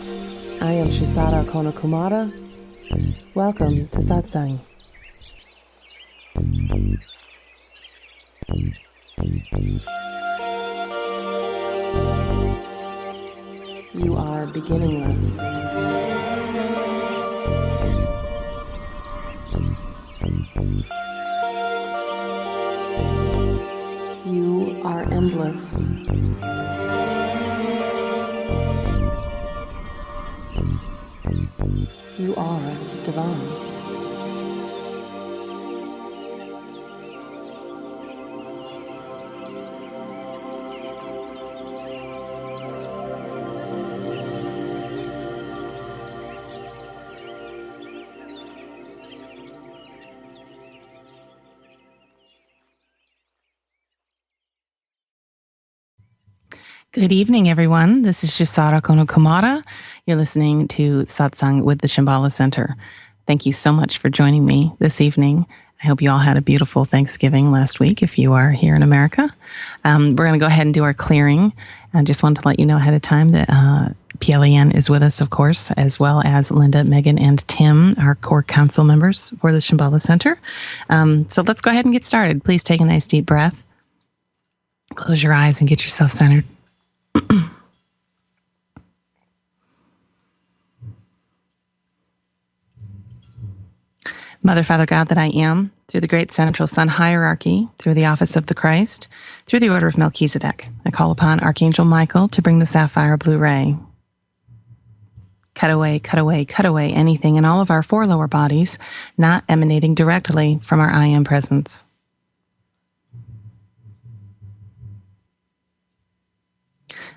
I am Shusara Kumara. Welcome to Satsang. You are beginningless. You are endless. You are divine. Good evening, everyone. This is Shusara Kumara. You're listening to Satsang with the Shambhala Center. Thank you so much for joining me this evening. I hope you all had a beautiful Thanksgiving last week if you are here in America. We're going to go ahead and do our clearing. I just wanted to let you know ahead of time that PielleAyan is with us, of course, as well as Linda, Megan, and Tim, our core council members for the Shambhala Center. So let's go ahead and get started. Please take a nice deep breath. Close your eyes and get yourself centered. Mother, Father, God that I am, through the great central sun hierarchy, through the office of the Christ, through the order of Melchizedek, I call upon Archangel Michael to bring the sapphire blue ray. Cut away, cut away, cut away anything in all of our four lower bodies not emanating directly from our I am presence.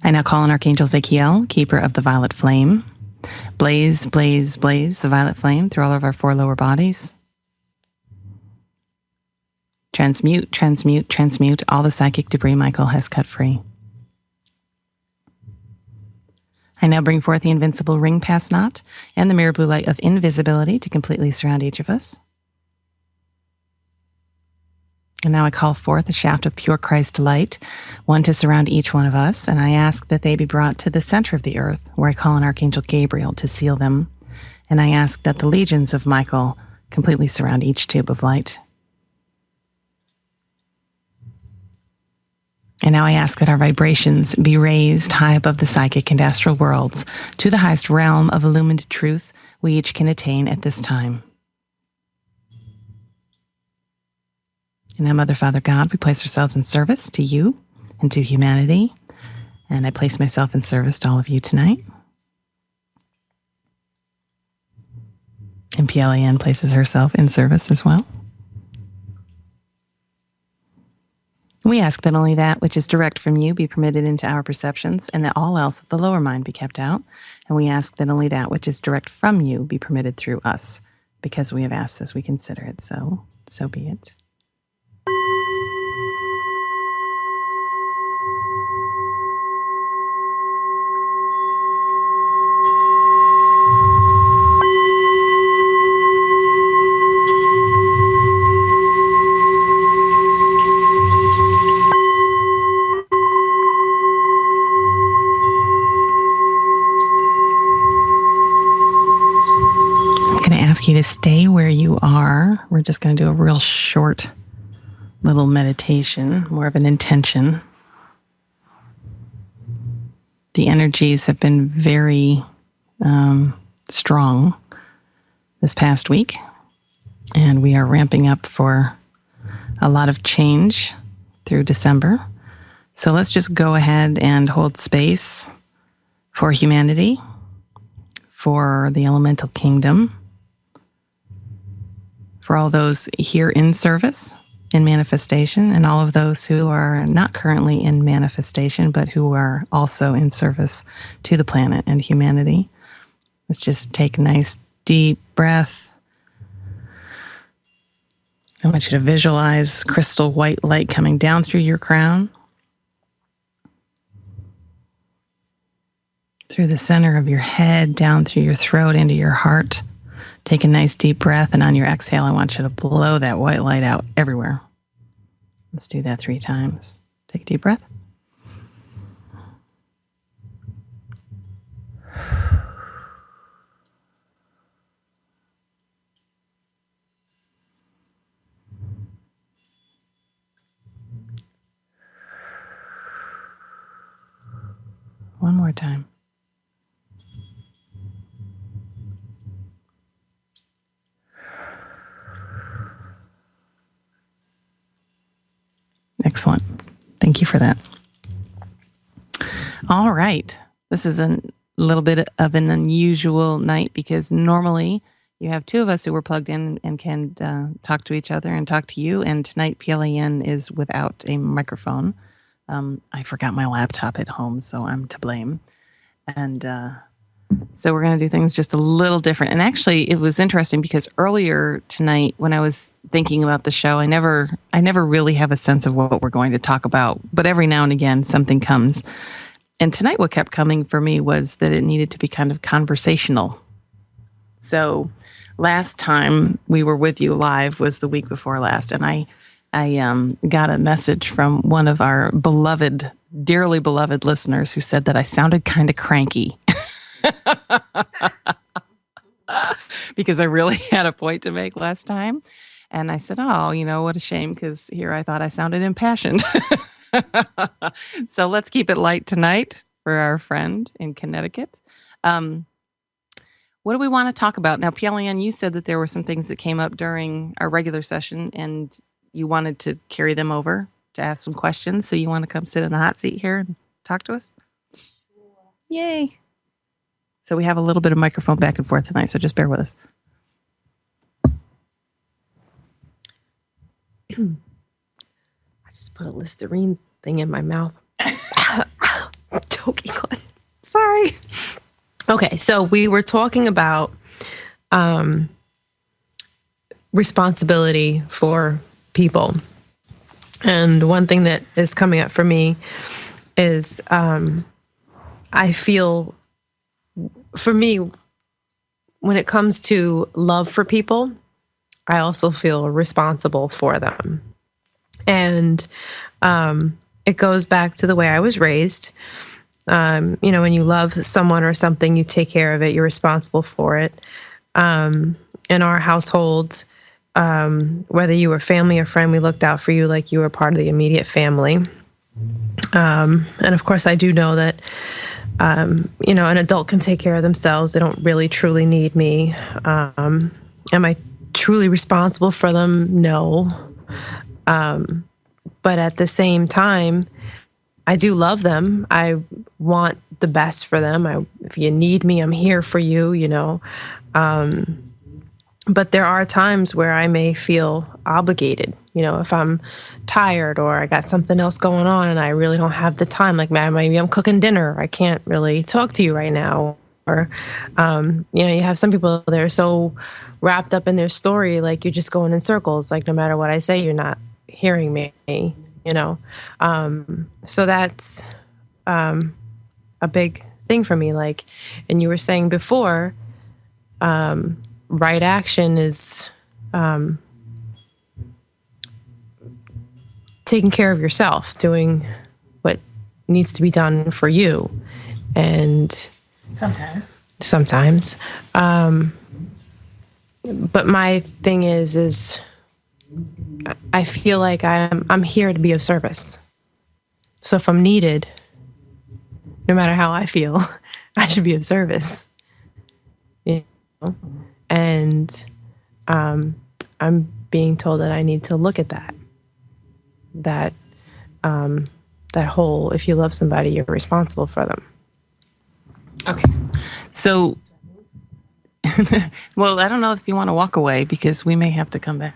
I now call on Archangel Zachiel, keeper of the violet flame. Blaze, blaze, blaze the violet flame through all of our four lower bodies. Transmute, transmute, transmute all the psychic debris Michael has cut free. I now bring forth the invincible ring pass knot and the mirror blue light of invisibility to completely surround each of us. And now I call forth a shaft of pure Christ light, one to surround each one of us, and I ask that they be brought to the center of the earth, where I call on Archangel Gabriel to seal them, and I ask that the legions of Michael completely surround each tube of light. And now I ask that our vibrations be raised high above the psychic and astral worlds to the highest realm of illumined truth we each can attain at this time. And now, Mother, Father, God, we place ourselves in service to you and to humanity. And I place myself in service to all of you tonight. And PielleAyan places herself in service as well. We ask that only that which is direct from you be permitted into our perceptions, and that all else of the lower mind be kept out. And we ask that only that which is direct from you be permitted through us. Because we have asked this, we consider it so. So be it. You to stay where you are. We're just going to do a real short little meditation, more of an intention. The energies have been very strong this past week, and we are ramping up for a lot of change through December. So let's just go ahead and hold space for humanity, for the elemental kingdom, for all those here in service, in manifestation, and all of those who are not currently in manifestation, but who are also in service to the planet and humanity. Let's just take a nice deep breath. I want you to visualize crystal white light coming down through your crown, through the center of your head, down through your throat, into your heart. Take a nice deep breath, and on your exhale, I want you to blow that white light out everywhere. Let's do that 3 times. Take a deep breath. One more time. Excellent. Thank you for that. All right. This is a little bit of an unusual night because normally you have two of us who were plugged in and can talk to each other and talk to you. And tonight, PielleAyan is without a microphone. I forgot my laptop at home, so I'm to blame. And so we're going to do things just a little different. And actually, it was interesting because earlier tonight, when I was thinking about the show, I never really have a sense of what we're going to talk about. But every now and again, something comes. And tonight, what kept coming for me was that it needed to be kind of conversational. So last time we were with you live was the week before last, and I got a message from one of our beloved, dearly beloved listeners who said that I sounded kind of cranky. Because I really had a point to make last time. And I said, oh, what a shame, because here I thought I sounded impassioned. So let's keep it light tonight for our friend in Connecticut. What do we want to talk about? Now, PielleAyan, you said that there were some things that came up during our regular session, and you wanted to carry them over to ask some questions. So you want to come sit in the hot seat here and talk to us? Yay. So we have a little bit of microphone back and forth tonight, so just bear with us. I just put a Listerine thing in my mouth. I'm choking on it. Sorry. Okay, so we were talking about responsibility for people. And one thing that is coming up for me is I feel, for me, when it comes to love for people, I also feel responsible for them. And it goes back to the way I was raised. When you love someone or something, you take care of it, you're responsible for it. In our household, whether you were family or friend, we looked out for you like you were part of the immediate family. And of course, I do know that, an adult can take care of themselves. They don't really truly need me. Am I truly responsible for them? No. But at the same time, I do love them. I want the best for them. If you need me, I'm here for you, But there are times where I may feel obligated, if I'm tired or I got something else going on and I really don't have the time, like maybe I'm cooking dinner, I can't really talk to you right now. Or, you have some people that are so wrapped up in their story, like you're just going in circles, like no matter what I say, you're not hearing me, So that's a big thing for me. Like, and you were saying before, right action is taking care of yourself, doing what needs to be done for you. And sometimes. But my thing is I feel like I'm here to be of service. So if I'm needed, no matter how I feel, I should be of service. And I'm being told that I need to look at that whole, if you love somebody, you're responsible for them. Okay. So, well, I don't know if you want to walk away because we may have to come back.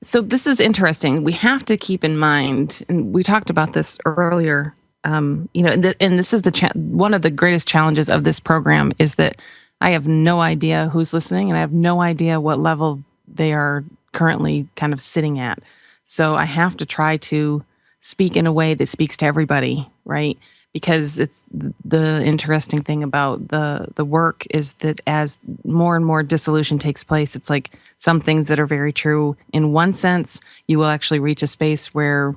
So this is interesting. We have to keep in mind, and we talked about this earlier, and this is one of the greatest challenges of this program is that I have no idea who's listening and I have no idea what level they are currently kind of sitting at. So I have to try to speak in a way that speaks to everybody, right? Because it's the interesting thing about the work is that as more and more dissolution takes place, it's like some things that are very true in one sense, you will actually reach a space where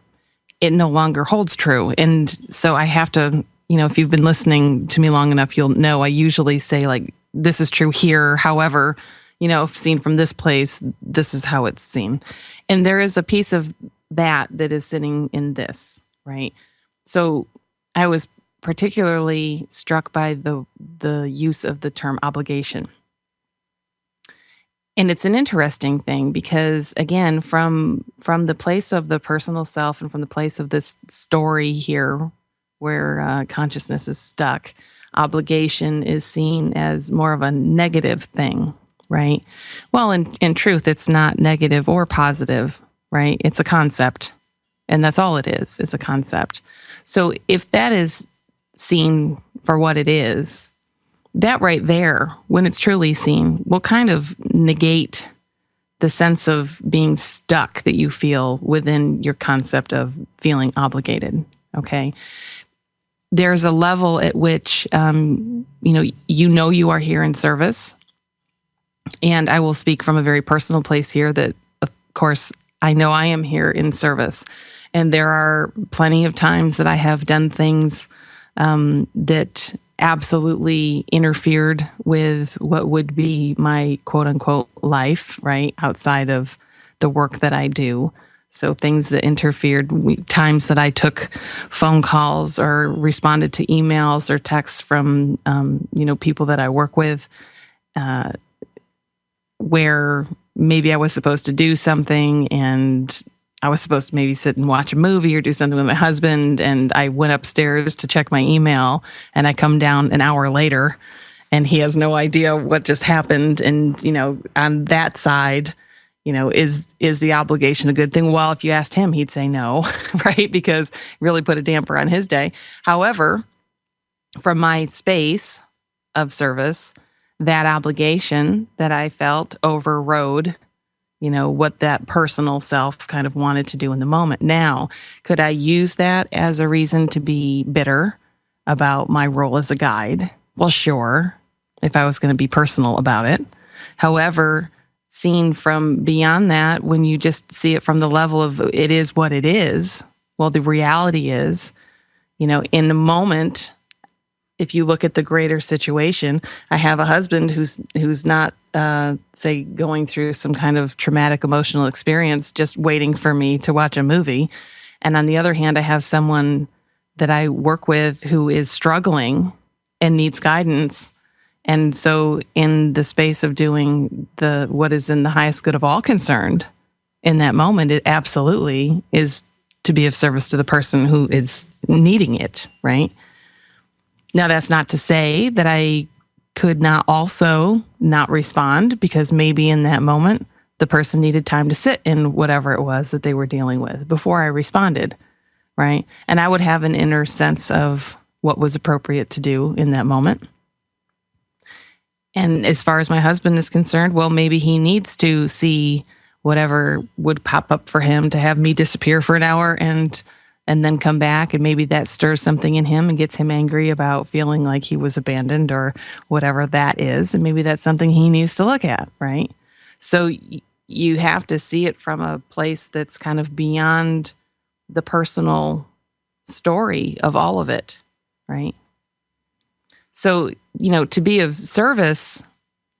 it no longer holds true. And so I have to, if you've been listening to me long enough, you'll know I usually say like, this is true here. However, if seen from this place, this is how it's seen. And there is a piece of that is sitting in this, right? So I was particularly struck by the use of the term obligation. And it's an interesting thing because, again, from the place of the personal self and from the place of this story here where consciousness is stuck, obligation is seen as more of a negative thing, right? Well, in truth, it's not negative or positive, right? It's a concept. And that's all it is a concept. So if that is seen for what it is, that right there, when it's truly seen, will kind of negate the sense of being stuck that you feel within your concept of feeling obligated, okay? There's a level at which, you are here in service. And I will speak from a very personal place here that, of course, I know I am here in service. And there are plenty of times that I have done things that absolutely interfered with what would be my quote unquote life, right? Outside of the work that I do. So things that interfered, times that I took phone calls or responded to emails or texts from, people that I work with, where maybe I was supposed to do something and I was supposed to maybe sit and watch a movie or do something with my husband, and I went upstairs to check my email, and I come down an hour later, and he has no idea what just happened. And, on that side, is the obligation a good thing? Well, if you asked him, he'd say no, right? Because it really put a damper on his day. However, from my space of service, that obligation that I felt overrode what that personal self kind of wanted to do in the moment. Now, could I use that as a reason to be bitter about my role as a guide? Well, sure, if I was going to be personal about it. However, seen from beyond that, when you just see it from the level of it is what it is, well, the reality is, in the moment, if you look at the greater situation, I have a husband who's not, say, going through some kind of traumatic emotional experience, just waiting for me to watch a movie. And on the other hand, I have someone that I work with who is struggling and needs guidance. And so in the space of doing what is in the highest good of all concerned, in that moment, it absolutely is to be of service to the person who is needing it, right? Now, that's not to say that I could not also not respond, because maybe in that moment, the person needed time to sit in whatever it was that they were dealing with before I responded, right? And I would have an inner sense of what was appropriate to do in that moment. And as far as my husband is concerned, well, maybe he needs to see whatever would pop up for him to have me disappear for an hour and then come back, and maybe that stirs something in him and gets him angry about feeling like he was abandoned or whatever that is. And maybe that's something he needs to look at, right? So you have to see it from a place that's kind of beyond the personal story of all of it, right? So, to be of service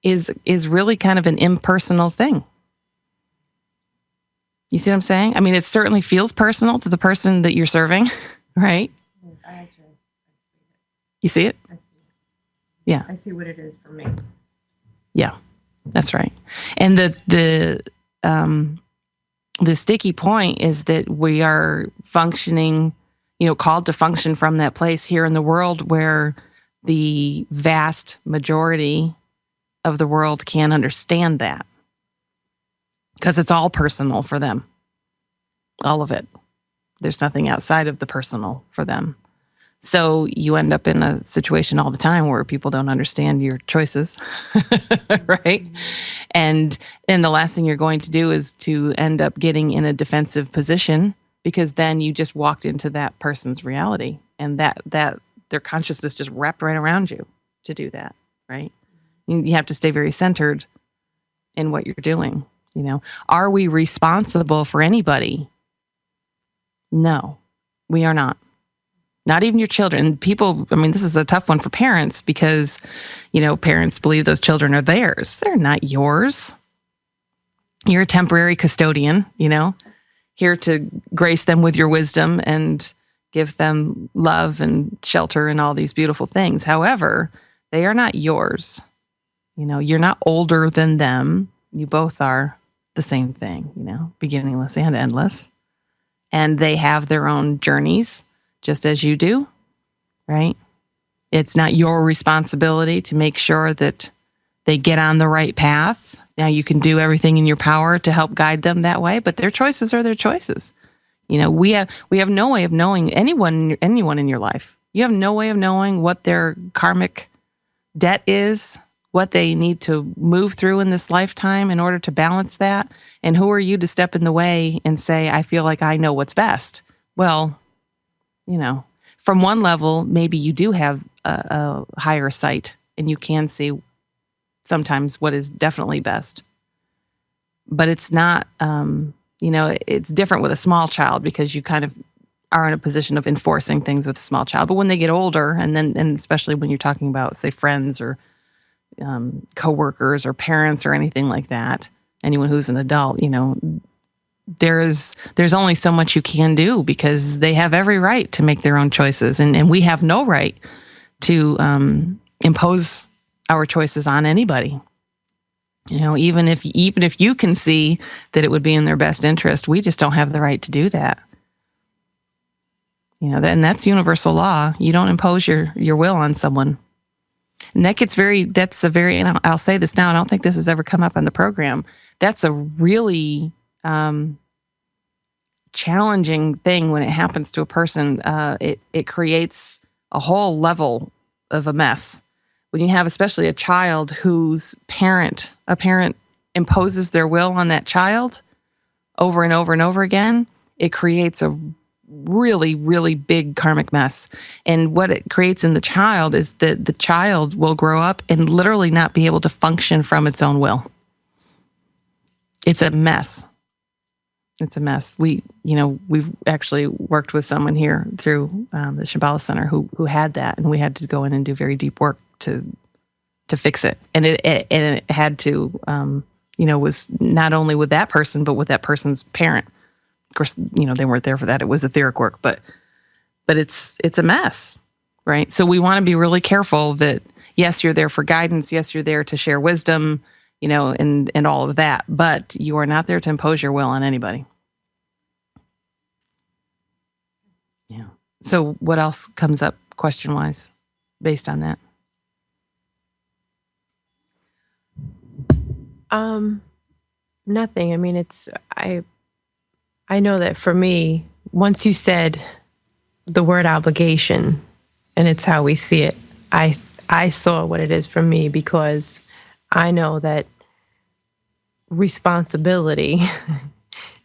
is really kind of an impersonal thing. You see what I'm saying? I mean, it certainly feels personal to the person that you're serving, right? You see it? I see it. Yeah. I see what it is for me. Yeah, that's right. And the sticky point is that we are functioning, called to function from that place here in the world where the vast majority of the world can't understand that. Because it's all personal for them. All of it. There's nothing outside of the personal for them. So you end up in a situation all the time where people don't understand your choices, right? And the last thing you're going to do is to end up getting in a defensive position, because then you just walked into that person's reality, and that their consciousness just wrapped right around you to do that, right? You have to stay very centered in what you're doing. Are we responsible for anybody? No, we are not. Not even your children. People, this is a tough one for parents because, parents believe those children are theirs. They're not yours. You're a temporary custodian, here to grace them with your wisdom and, give them love and shelter and all these beautiful things. However, they are not yours. You're not older than them. You both are the same thing, beginningless and endless. And they have their own journeys, just as you do, right? It's not your responsibility to make sure that they get on the right path. Now, you can do everything in your power to help guide them that way, but their choices are their choices. We have no way of knowing anyone in your life. You have no way of knowing what their karmic debt is, what they need to move through in this lifetime in order to balance that. And who are you to step in the way and say, I feel like I know what's best? Well, from one level, maybe you do have a higher sight and you can see sometimes what is definitely best. But it's not, it's different with a small child because you kind of are in a position of enforcing things with a small child. But when they get older, and especially when you're talking about, say, friends or coworkers or parents or anything like that, anyone who's an adult, there's only so much you can do because they have every right to make their own choices, and we have no right to impose our choices on anybody. Even if you can see that it would be in their best interest, we just don't have the right to do that. And that's universal law. You don't impose your will on someone. And and I'll say this now, I don't think this has ever come up on the program. That's a really challenging thing when it happens to a person. It creates a whole level of a mess. When you have especially a child whose parent imposes their will on that child over and over and over again, it creates a really, really big karmic mess. And what it creates in the child is that the child will grow up and literally not be able to function from its own will. It's a mess. It's a mess. We've actually worked with someone here through the Shambhala Center who had that, and we had to go in and do very deep work to fix it. And it had to, was not only with that person, but with that person's parent. Of course, they weren't there for that. It was etheric work, but it's a mess, right? So we want to be really careful that, yes, you're there for guidance. Yes, you're there to share wisdom, and all of that, but you are not there to impose your will on anybody. Yeah. So what else comes up question-wise based on that? Nothing. I mean, I know that for me, once you said the word obligation, and it's how we see it, I saw what it is for me, because I know that responsibility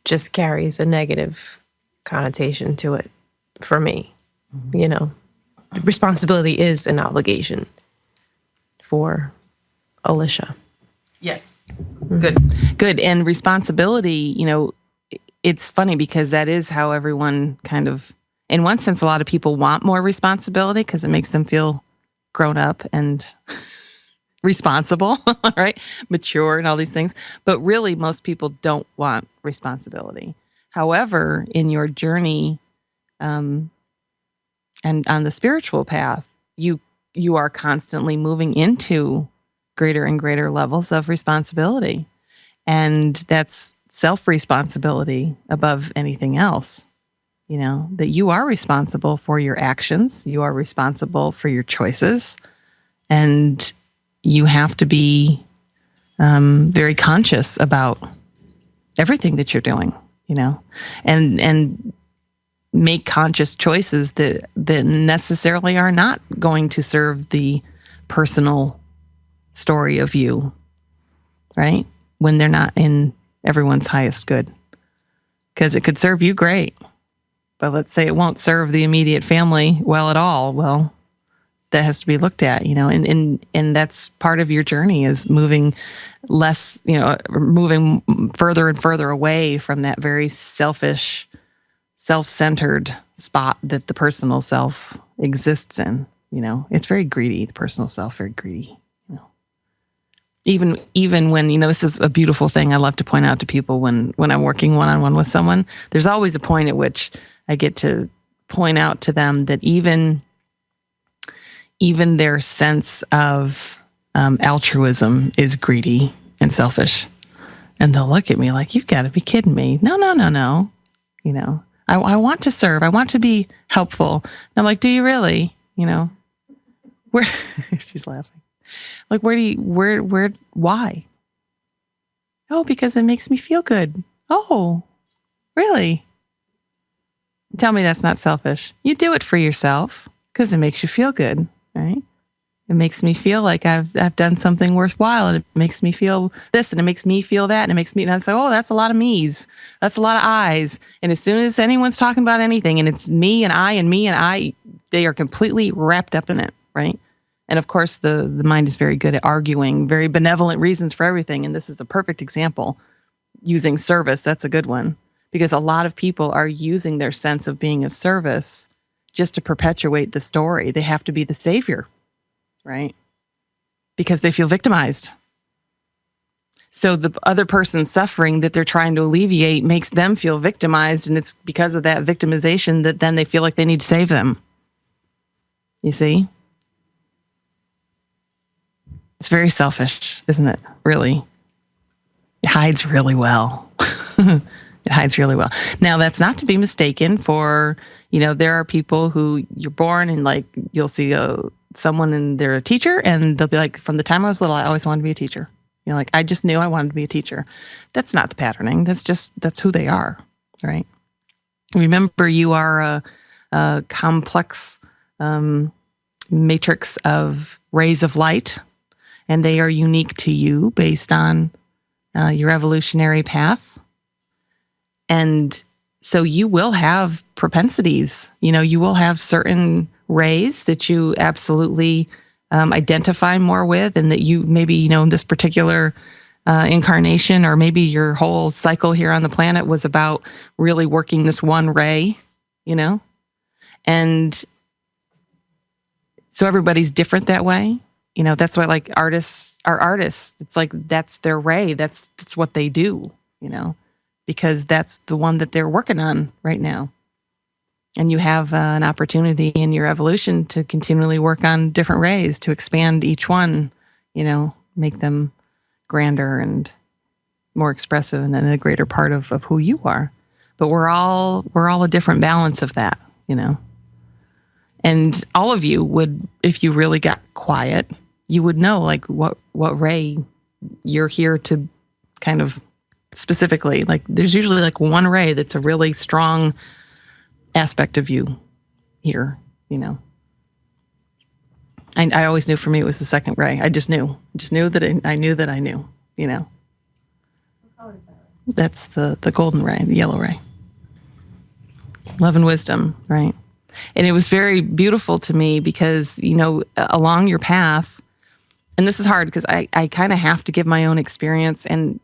just carries a negative connotation to it for me. Responsibility is an obligation for Alicia. Yes. Good. And responsibility, it's funny because that is how everyone kind of, in one sense, a lot of people want more responsibility because it makes them feel grown up and responsible, right? Mature and all these things. But really, most people don't want responsibility. However, in your journey and on the spiritual path, you are constantly moving into greater and greater levels of responsibility. And that's self-responsibility above anything else. That you are responsible for your actions, you are responsible for your choices, and you have to be very conscious about everything that you're doing, and make conscious choices that necessarily are not going to serve the personal story of you, right? When they're not in everyone's highest good. Because it could serve you great, but let's say it won't serve the immediate family well at all. Well, that has to be looked at, and that's part of your journey, is moving moving further and further away from that very selfish, self-centered spot that the personal self exists in. It's very greedy, the personal self, very greedy. Even when, this is a beautiful thing I love to point out to people when I'm working one-on-one with someone, there's always a point at which I get to point out to them that even their sense of altruism is greedy and selfish. And they'll look at me like, you've got to be kidding me. No. You know, I want to serve. I want to be helpful. And I'm like, do you really? You know, where she's laughing. Like, why? Oh, because it makes me feel good. Oh, really? Tell me that's not selfish. You do it for yourself because it makes you feel good, right? It makes me feel like I've done something worthwhile, and it makes me feel this, and it makes me feel that, and it makes me, and I say, oh, that's a lot of me's. That's a lot of I's. And as soon as anyone's talking about anything, and it's me and I, they are completely wrapped up in it, right? And of course, the mind is very good at arguing very benevolent reasons for everything. And this is a perfect example. Using service, that's a good one. Because a lot of people are using their sense of being of service just to perpetuate the story. They have to be the savior, right? Because they feel victimized. So the other person's suffering that they're trying to alleviate makes them feel victimized. And it's because of that victimization that then they feel like they need to save them. You see? It's very selfish, isn't it? Really. It hides really well. It hides really well. Now, that's not to be mistaken for, you know, there are people who you're born and like, you'll see someone and they're a teacher and they'll be like, from the time I was little, I always wanted to be a teacher. You know, like I just knew I wanted to be a teacher. That's not the patterning. That's who they are, right? Remember, you are a complex matrix of rays of light, and they are unique to you based on your evolutionary path. And so you will have propensities. You know, you will have certain rays that you absolutely identify more with, and that you maybe, you know, in this particular incarnation, or maybe your whole cycle here on the planet was about really working this one ray, you know? And so everybody's different that way. You know, that's why like artists are artists. It's like, that's their ray. That's what they do, you know, because that's the one that they're working on right now. And you have an opportunity in your evolution to continually work on different rays, to expand each one, you know, make them grander and more expressive, and then a greater part of who you are. But we're all a different balance of that, you know. And all of you would, if you really got quiet, you would know like what ray you're here to kind of specifically, like there's usually like one ray that's a really strong aspect of you here, you know. I always knew for me it was the second ray. I just knew that I knew, you know. What color is that ray? That's the golden ray, the yellow ray. Love and wisdom, right? And it was very beautiful to me because, you know, along your path, and this is hard because I kind of have to give my own experience and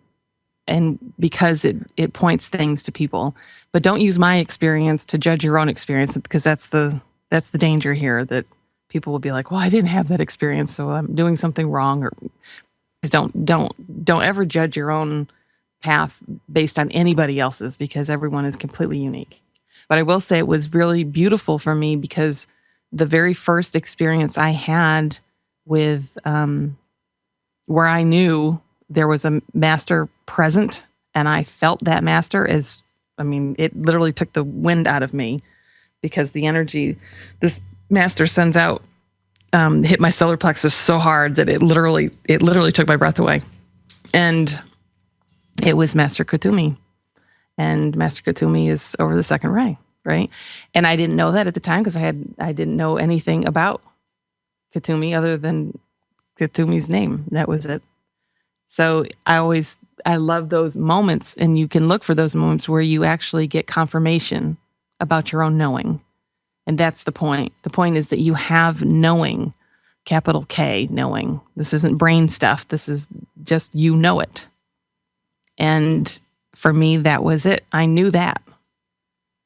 because it points things to people. But don't use my experience to judge your own experience, because that's the danger here, that people will be like, well, I didn't have that experience, so I'm doing something wrong. Or don't ever judge your own path based on anybody else's, because everyone is completely unique. But I will say it was really beautiful for me because the very first experience I had with where I knew there was a master present, and I felt that master as, I mean, it literally took the wind out of me, because the energy this master sends out hit my solar plexus so hard that it literally took my breath away. And it was Master Kuthumi. And Master Kuthumi is over the second ray, right? And I didn't know that at the time because I didn't know anything about Kuthumi other than Kuthumi's name. That was it. So I love those moments, and you can look for those moments where you actually get confirmation about your own knowing. And that's the point. The point is that you have knowing, capital K, knowing. This isn't brain stuff. This is just, you know it. And for me, that was it. I knew that.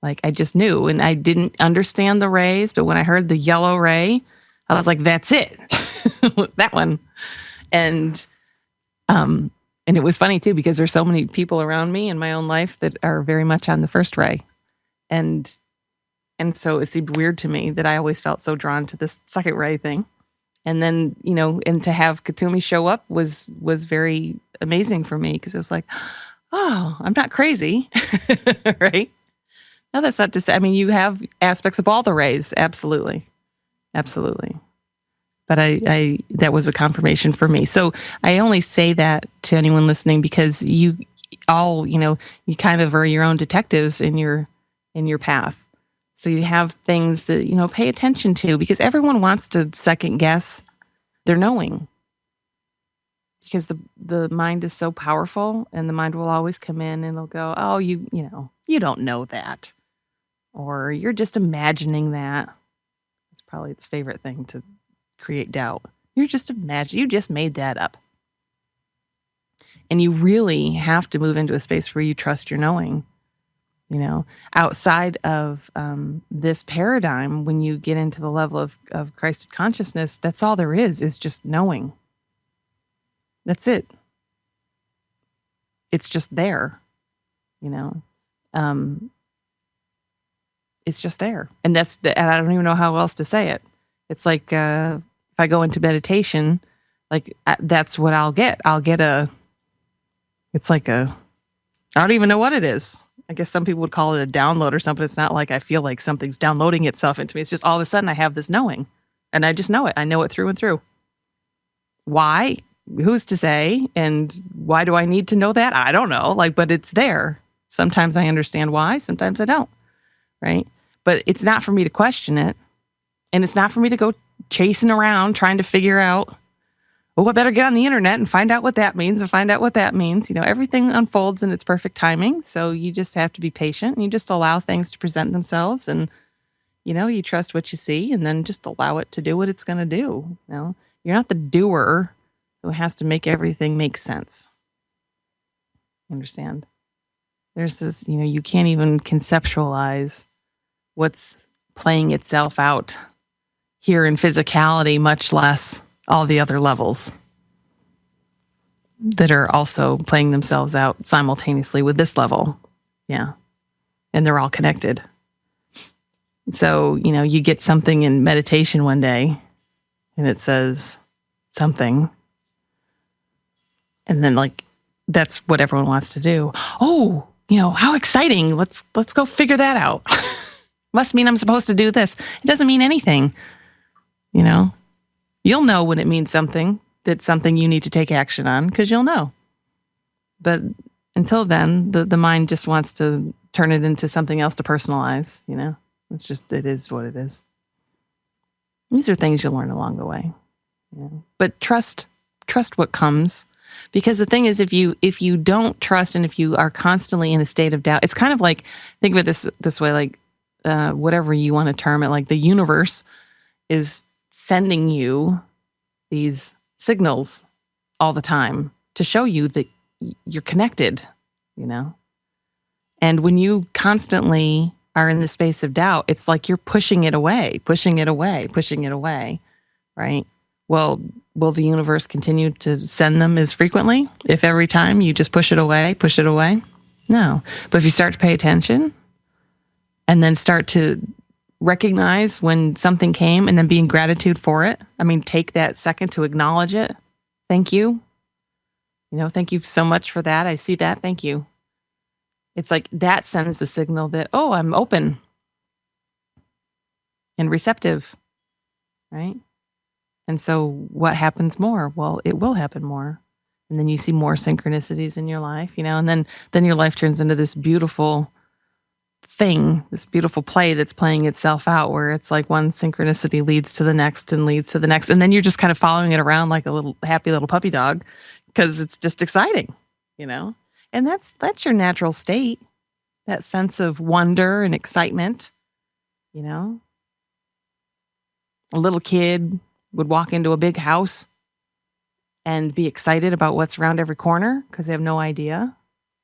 Like, I just knew, and I didn't understand the rays, but when I heard the yellow ray, I was like, that's it. That one. And it was funny too, because there's so many people around me in my own life that are very much on the first ray. And And so it seemed weird to me that I always felt so drawn to this second ray thing. And then, and to have Katumi show up was very amazing for me, because it was like, oh, I'm not crazy, right? Now, that's not to say, you have aspects of all the rays, absolutely. Absolutely. But I that was a confirmation for me. So I only say that to anyone listening because you all, you kind of are your own detectives in your path. So you have things that, pay attention to, because everyone wants to second guess their knowing. Because the mind is so powerful, and the mind will always come in and it'll go, oh, you don't know that. Or you're just imagining that. It's probably its favorite thing to create doubt. You just made that up. And you really have to move into a space where you trust your knowing. Outside of this paradigm, when you get into the level of Christ consciousness, that's all there is just knowing. That's it. It's just there, it's just there. And and I don't even know how else to say it. It's like, if I go into meditation, that's what I'll get. I don't even know what it is. I guess some people would call it a download or something. It's not like I feel like something's downloading itself into me. It's just all of a sudden I have this knowing, and I just know it. I know it through and through. Why? Who's to say? And why do I need to know that? I don't know. But it's there. Sometimes I understand why. Sometimes I don't. Right? But it's not for me to question it. And it's not for me to go chasing around trying to figure out, I better get on the internet and find out what that means and find out what that means. Everything unfolds in its perfect timing. So you just have to be patient, and you just allow things to present themselves, and, you trust what you see, and then just allow it to do what it's going to do. You're not the doer who has to make everything make sense. Understand? There's this, you can't even conceptualize what's playing itself out here in physicality, much less all the other levels that are also playing themselves out simultaneously with this level. Yeah. And they're all connected. So, you get something in meditation one day and it says something. And then that's what everyone wants to do. Oh, how exciting. Let's go figure that out. Must mean I'm supposed to do this. It doesn't mean anything. You'll know when it means something, that's something you need to take action on, because you'll know. But until then, the mind just wants to turn it into something else to personalize, it is what it is. These are things you'll learn along the way. But trust what comes. Because the thing is, if you don't trust, and if you are constantly in a state of doubt, it's kind of like, think of it this way, whatever you want to term it, the universe is sending you these signals all the time to show you that you're connected, And when you constantly are in the space of doubt, it's like you're pushing it away, right? Well, will the universe continue to send them as frequently if every time you just push it away? No. But if you start to pay attention and then start to recognize when something came and then be in gratitude for it. Take that second to acknowledge it. Thank you. Thank you so much for that. I see that. Thank you. It's like that sends the signal that, oh, I'm open and receptive, right? And so what happens more? Well, it will happen more. And then you see more synchronicities in your life, and then your life turns into this beautiful thing, this beautiful play that's playing itself out, where it's like one synchronicity leads to the next and leads to the next. And then you're just kind of following it around like a little happy little puppy dog, because it's just exciting, And that's your natural state, that sense of wonder and excitement, A little kid would walk into a big house and be excited about what's around every corner because they have no idea,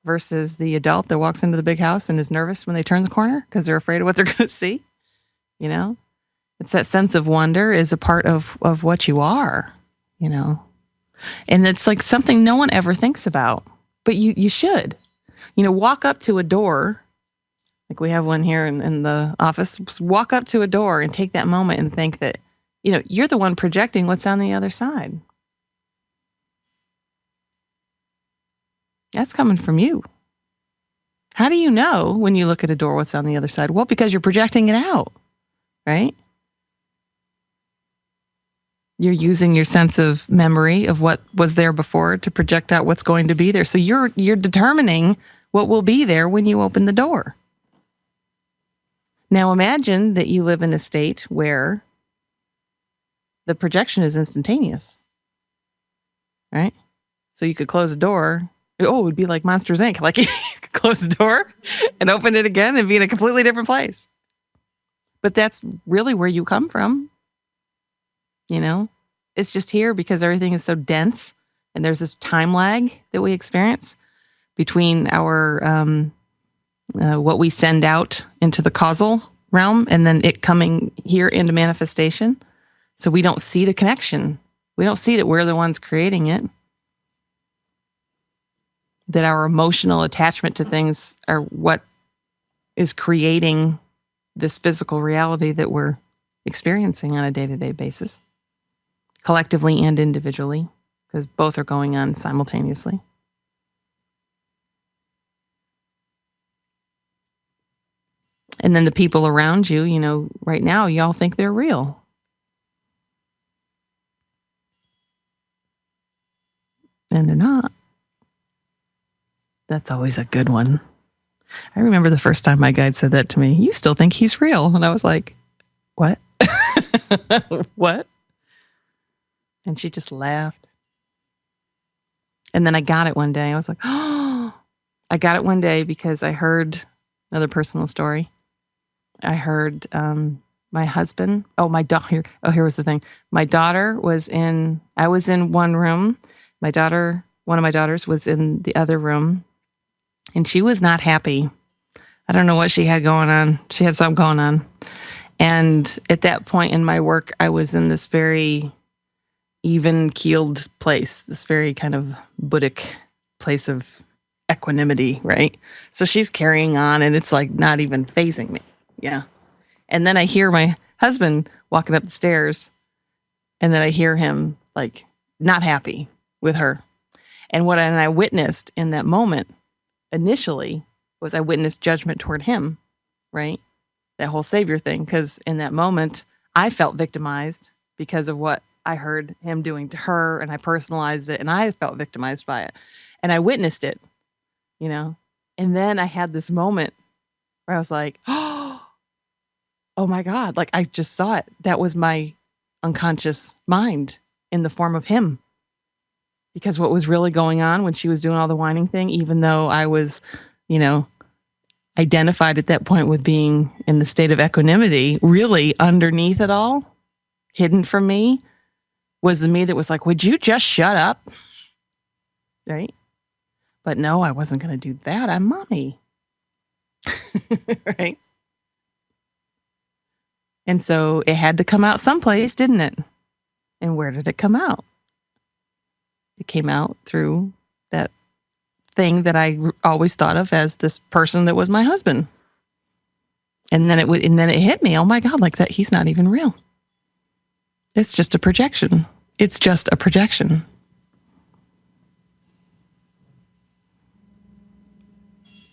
versus the adult that walks into the big house and is nervous when they turn the corner because they're afraid of what they're going to see. It's that sense of wonder is a part of what you are, and it's like something no one ever thinks about, but you should, walk up to a door Like we have one here in the office. Walk up to a door and take that moment and think that, you're the one projecting what's on the other side. That's coming from you. How do you know when you look at a door what's on the other side? Well, because you're projecting it out, right? You're using your sense of memory of what was there before to project out what's going to be there. So you're determining what will be there when you open the door. Now imagine that you live in a state where the projection is instantaneous, right? So you could close a door. Oh, it would be like Monsters, Inc. Like you could close the door and open it again and be in a completely different place. But that's really where you come from. It's just here because everything is so dense and there's this time lag that we experience between our what we send out into the causal realm and then it coming here into manifestation. So we don't see the connection. We don't see that we're the ones creating it. That our emotional attachment to things are what is creating this physical reality that we're experiencing on a day-to-day basis, collectively and individually, because both are going on simultaneously. And then the people around you, right now, y'all think they're real. And they're not. That's always a good one. I remember the first time my guide said that to me. You still think he's real? And I was like, what? What? And she just laughed. And then I got it one day. I was like, oh, I got it one day because I heard another personal story. I heard my husband. Oh, my daughter. Oh, here was the thing. My daughter I was in one room. One of my daughters was in the other room. And she was not happy. I don't know what she had going on. She had something going on. And at that point in my work, I was in this very even-keeled place, this very kind of Buddhic place of equanimity, right? So she's carrying on and it's like not even fazing me. Yeah. And then I hear my husband walking up the stairs and then I hear him like not happy with her. And what I witnessed in that moment initially was I witnessed judgment toward him, right? That whole savior thing. Because in that moment, I felt victimized because of what I heard him doing to her and I personalized it and I felt victimized by it. And I witnessed it, And then I had this moment where I was like, oh my God, like I just saw it. That was my unconscious mind in the form of him. Because what was really going on when she was doing all the whining thing, even though I was, identified at that point with being in the state of equanimity, really underneath it all, hidden from me, was the me that was like, would you just shut up? Right? But no, I wasn't going to do that. I'm mommy. Right? And so it had to come out someplace, didn't it? And where did it come out? It came out through that thing that I always thought of as this person that was my husband. And then it hit me. Oh my God, like that he's not even real. It's just a projection. It's just a projection.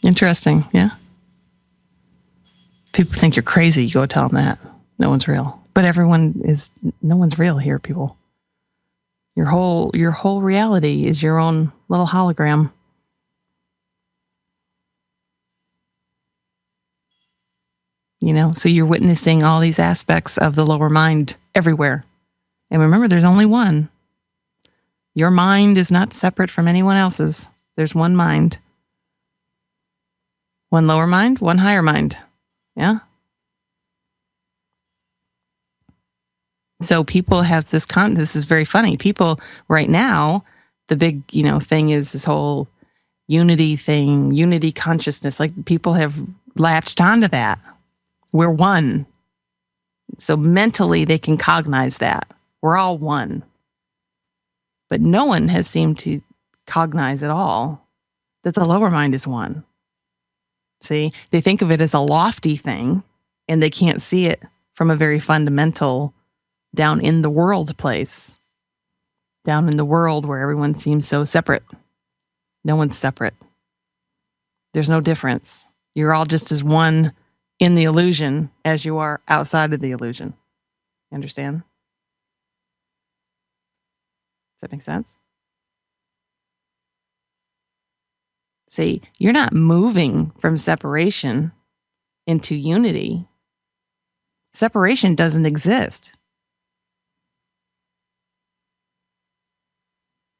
Interesting, yeah? People think you're crazy, you go tell them that. No one's real. But no one's real here, people. Your whole reality is your own little hologram. So you're witnessing all these aspects of the lower mind everywhere. And remember, there's only one. Your mind is not separate from anyone else's. There's one mind. One lower mind, one higher mind. Yeah? So people have this this is very funny. People right now, the big, thing is this whole unity thing, unity consciousness. Like people have latched onto that. We're one. So mentally they can cognize that. We're all one. But no one has seemed to cognize at all that the lower mind is one. See, they think of it as a lofty thing, and they can't see it from a very fundamental, down in the world place, down in the world where everyone seems so separate. No one's separate. There's no difference. You're all just as one in the illusion as you are outside of the illusion. You understand? Does that make sense? See, you're not moving from separation into unity. Separation doesn't exist.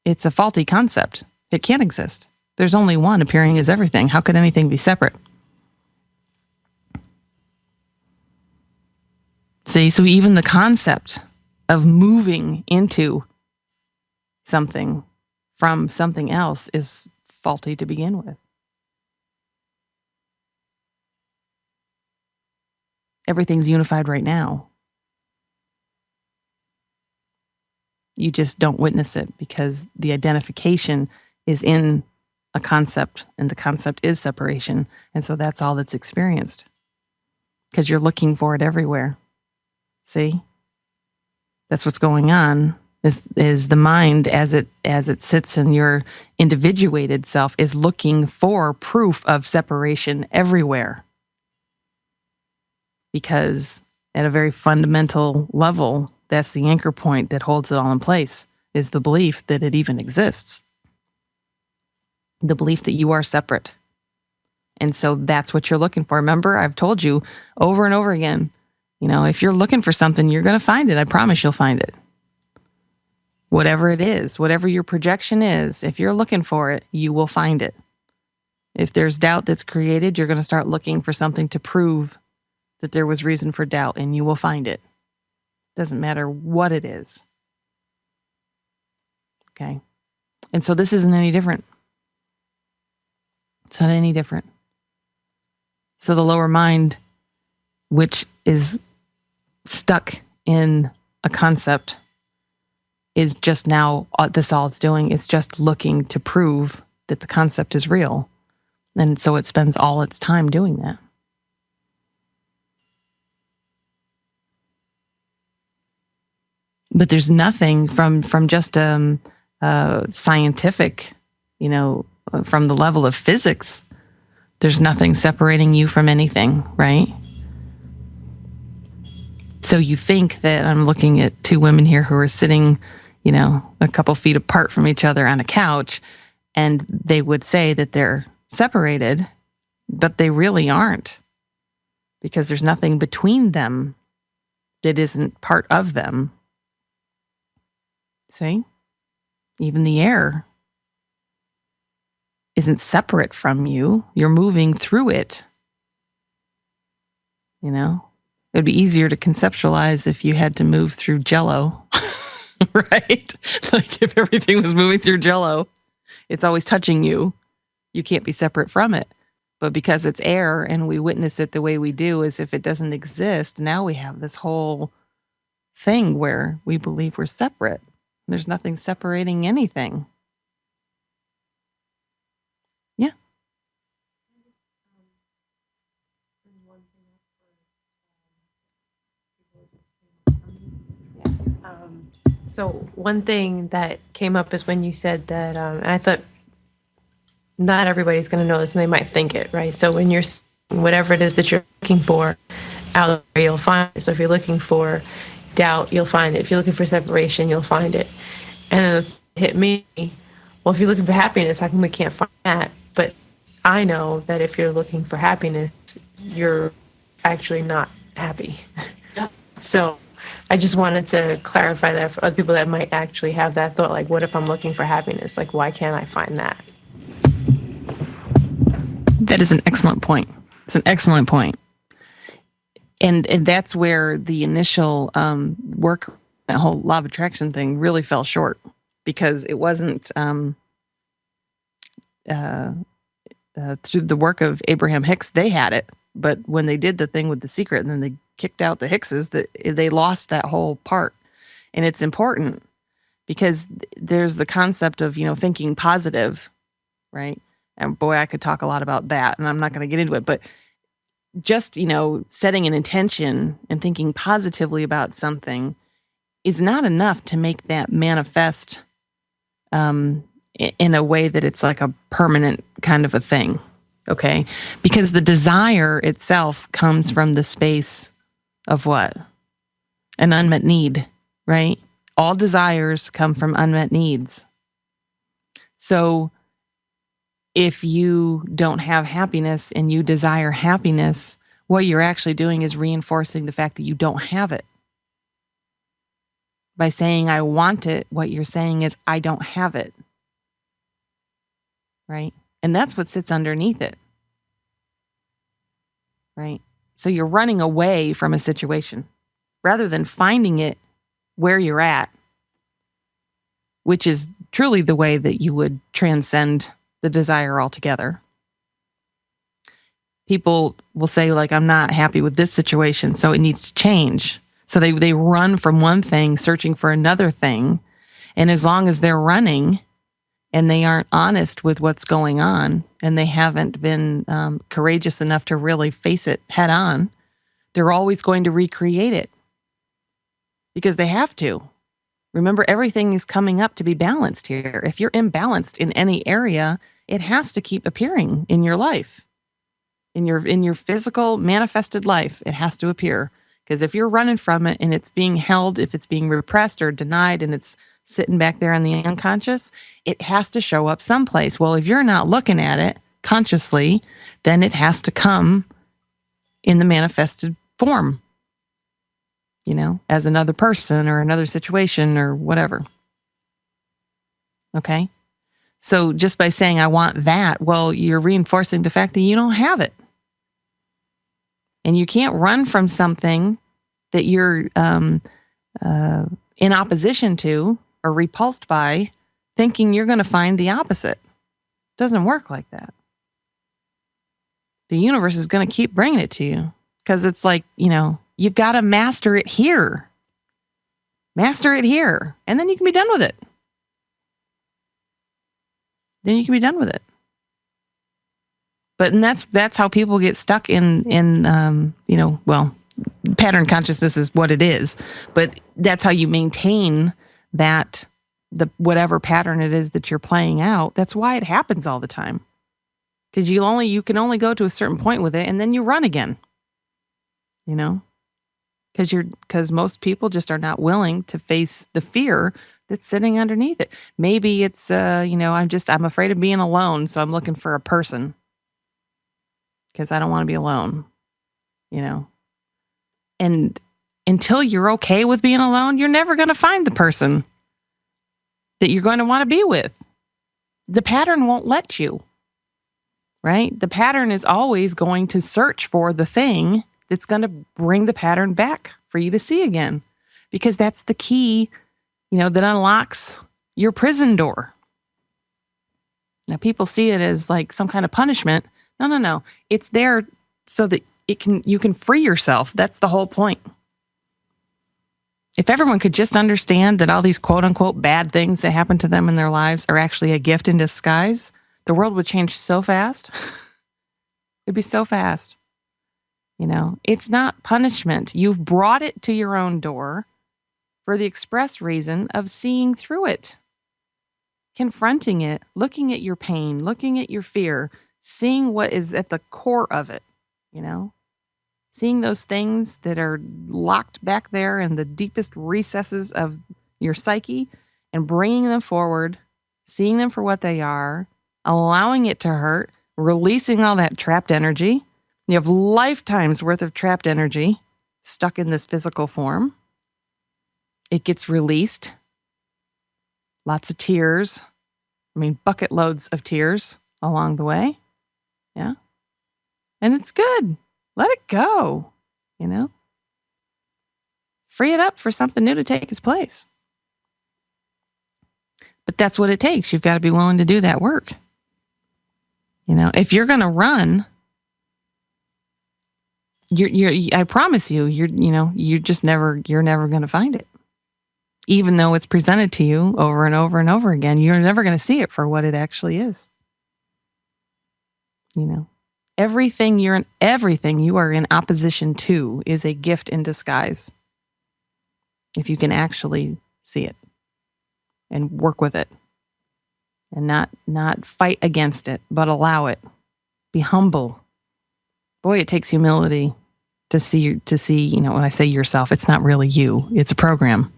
It's a faulty concept. It can't exist. There's only one appearing as everything. How could anything be separate? See, so even the concept of moving into something from something else is faulty to begin with. Everything's unified right now. You just don't witness it because the identification is in a concept, and the concept is separation. And so that's all that's experienced because you're looking for it everywhere. See? That's what's going on. Is the mind as it sits in your individuated self is looking for proof of separation everywhere. Because at a very fundamental level, that's the anchor point that holds it all in place, is the belief that it even exists. The belief that you are separate. And so that's what you're looking for. Remember, I've told you over and over again, if you're looking for something, you're going to find it. I promise you'll find it. Whatever it is, whatever your projection is, if you're looking for it, you will find it. If there's doubt that's created, you're going to start looking for something to prove that there was reason for doubt, and you will find it. Doesn't matter what it is. Okay? And so this isn't any different. It's not any different. So the lower mind, which is stuck in a concept, is just now, this all it's doing is just looking to prove that the concept is real. And so it spends all its time doing that. But there's nothing from just scientific, from the level of physics, there's nothing separating you from anything, right? So you think that I'm looking at two women here who are sitting, a couple feet apart from each other on a couch, and they would say that they're separated, but they really aren't, because there's nothing between them that isn't part of them. See? Even the air isn't separate from you. You're moving through it. It'd be easier to conceptualize if you had to move through Jell-O, right? Like if everything was moving through Jell-O, it's always touching you. You can't be separate from it. But because it's air and we witness it the way we do, as if it doesn't exist, now we have this whole thing where we believe we're separate. There's nothing separating anything. Yeah. So one thing that came up is when you said that, and I thought not everybody's going to know this and they might think it, right? So when you're, whatever it is that you're looking for out there, you'll find it. So if you're looking for doubt, you'll find it. If you're looking for separation, you'll find it. And then it hit me, well, if you're looking for happiness, how come we can't find that? But I know that if you're looking for happiness, you're actually not happy. So I just wanted to clarify that for other people that might actually have that thought, like, what if I'm looking for happiness? Like, why can't I find that? That is an excellent point. It's an excellent point. And that's where the initial work, that whole law of attraction thing really fell short, because it wasn't through the work of Abraham Hicks. They had it, but when they did the thing with The Secret and then they kicked out the Hickses, that they lost that whole part. And it's important because there's the concept of, thinking positive, right? And boy, I could talk a lot about that, and I'm not going to get into it. But just, setting an intention and thinking positively about something is not enough to make that manifest in a way that it's like a permanent kind of a thing. Okay? Because the desire itself comes from the space of what? An unmet need, right? All desires come from unmet needs. So if you don't have happiness and you desire happiness, what you're actually doing is reinforcing the fact that you don't have it. By saying, I want it, what you're saying is, I don't have it. Right? And that's what sits underneath it. Right? So you're running away from a situation rather than finding it where you're at, which is truly the way that you would transcend the desire altogether. People will say, like, I'm not happy with this situation, so it needs to change. So they run from one thing, searching for another thing. And as long as they're running and they aren't honest with what's going on, and they haven't been courageous enough to really face it head on, they're always going to recreate it because they have to. Remember, everything is coming up to be balanced here. If you're imbalanced in any area, it has to keep appearing in your life. In your physical manifested life, it has to appear. Because if you're running from it and it's being held, if it's being repressed or denied and it's sitting back there in the unconscious, it has to show up someplace. Well, if you're not looking at it consciously, then it has to come in the manifested form, as another person or another situation or whatever. Okay? So just by saying, I want that, well, you're reinforcing the fact that you don't have it. And you can't run from something that you're in opposition to or repulsed by, thinking you're going to find the opposite. It doesn't work like that. The universe is going to keep bringing it to you because it's like, you've got to master it here. Master it here. And then you can be done with it. And that's how people get stuck in pattern consciousness is what it is, but that's how you maintain that whatever pattern it is that you're playing out. That's why it happens all the time. Because you can only go to a certain point with it, and then you run again. Because most people just are not willing to face the fear that's sitting underneath it. Maybe it's I'm afraid of being alone, so I'm looking for a person. Because I don't want to be alone, And until you're okay with being alone, you're never going to find the person that you're going to want to be with. The pattern won't let you, right? The pattern is always going to search for the thing that's going to bring the pattern back for you to see again. Because that's the key, that unlocks your prison door. Now, people see it as like some kind of punishment. No. It's there so that you can free yourself. That's the whole point. If everyone could just understand that all these quote unquote bad things that happen to them in their lives are actually a gift in disguise, the world would change so fast. It'd be so fast. It's not punishment. You've brought it to your own door for the express reason of seeing through it, confronting it, looking at your pain, looking at your fear, seeing what is at the core of it, seeing those things that are locked back there in the deepest recesses of your psyche and bringing them forward, seeing them for what they are, allowing it to hurt, releasing all that trapped energy. You have lifetimes worth of trapped energy stuck in this physical form. It gets released. Lots of tears. Bucket loads of tears along the way. Yeah. And it's good. Let it go, Free it up for something new to take its place. But that's what it takes. You've got to be willing to do that work. If you're going to run, I promise you, you're never going to find it. Even though it's presented to you over and over and over again, you're never going to see it for what it actually is. Everything you are in opposition to is a gift in disguise. If you can actually see it and work with it and not fight against it, but allow it. Be humble. Boy, it takes humility to see, when I say yourself, it's not really you, it's a program.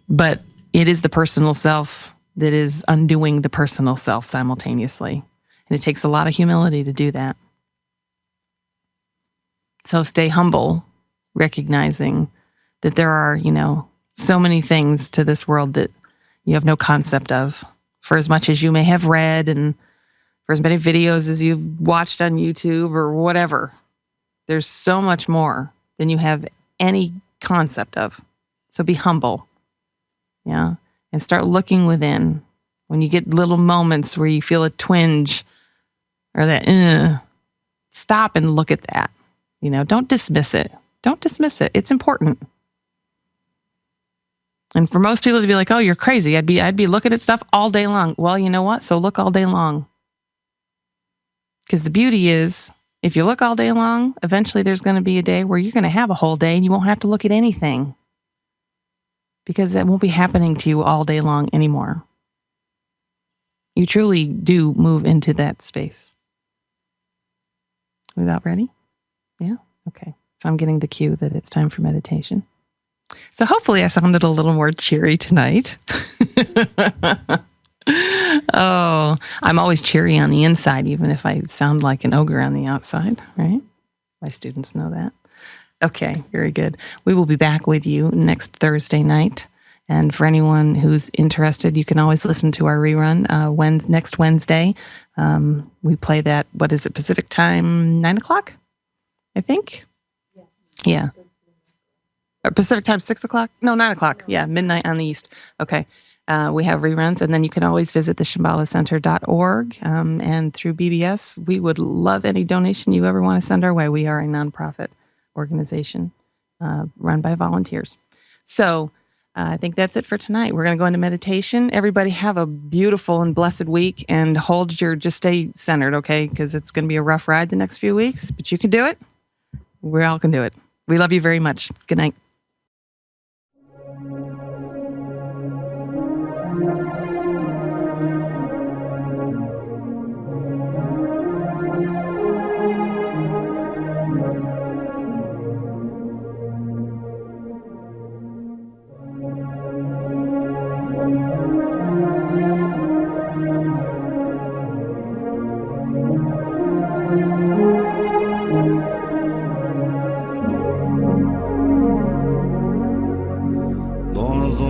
But it is the personal self that is undoing the personal self simultaneously. And it takes a lot of humility to do that. So stay humble, recognizing that there are, so many things to this world that you have no concept of. For as much as you may have read and for as many videos as you've watched on YouTube or whatever, there's so much more than you have any concept of. So be humble, and start looking within. When you get little moments where you feel a twinge or that, stop and look at that. Don't dismiss it. Don't dismiss it. It's important. And for most people to be like, "Oh, you're crazy. I'd be looking at stuff all day long." Well, you know what? So look all day long. Because the beauty is, if you look all day long, eventually there's going to be a day where you're going to have a whole day and you won't have to look at anything. Because that won't be happening to you all day long anymore. You truly do move into that space. We about ready? Yeah? Okay. So I'm getting the cue that it's time for meditation. So hopefully I sounded a little more cheery tonight. Oh, I'm always cheery on the inside, even if I sound like an ogre on the outside, right? My students know that. Okay, very good. We will be back with you next Thursday night. And for anyone who's interested, you can always listen to our rerun next Wednesday. We play that, what is it, Pacific time, 9 o'clock, I think? Yeah. Or Pacific time, 6 o'clock? No, 9 o'clock. Yeah, midnight on the East. Okay. We have reruns, and then you can always visit the ShambhalaCenter.org and through BBS. We would love any donation you ever want to send our way. We are a nonprofit organization run by volunteers. So I think that's it for tonight. We're going to go into meditation. Everybody have a beautiful and blessed week, and just stay centered, okay? Because it's going to be a rough ride the next few weeks, but you can do it. We all can do it. We love you very much. Good night. Oh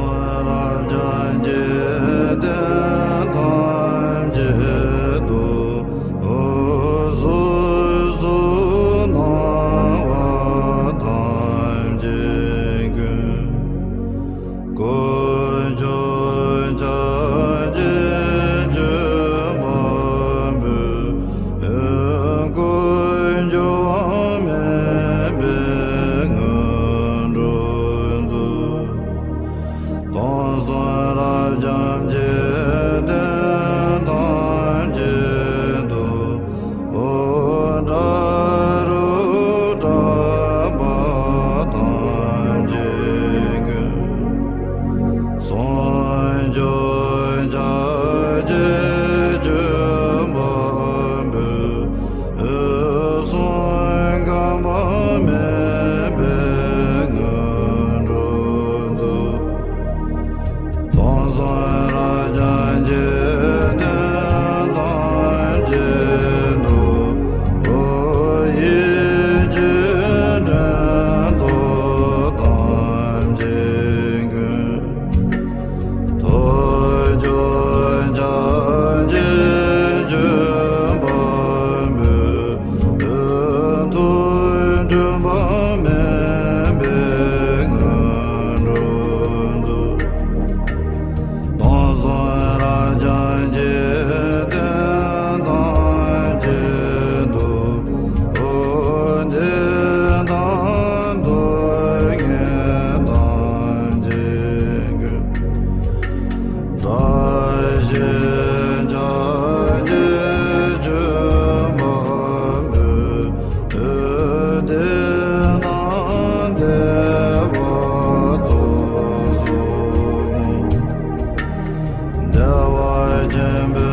jamba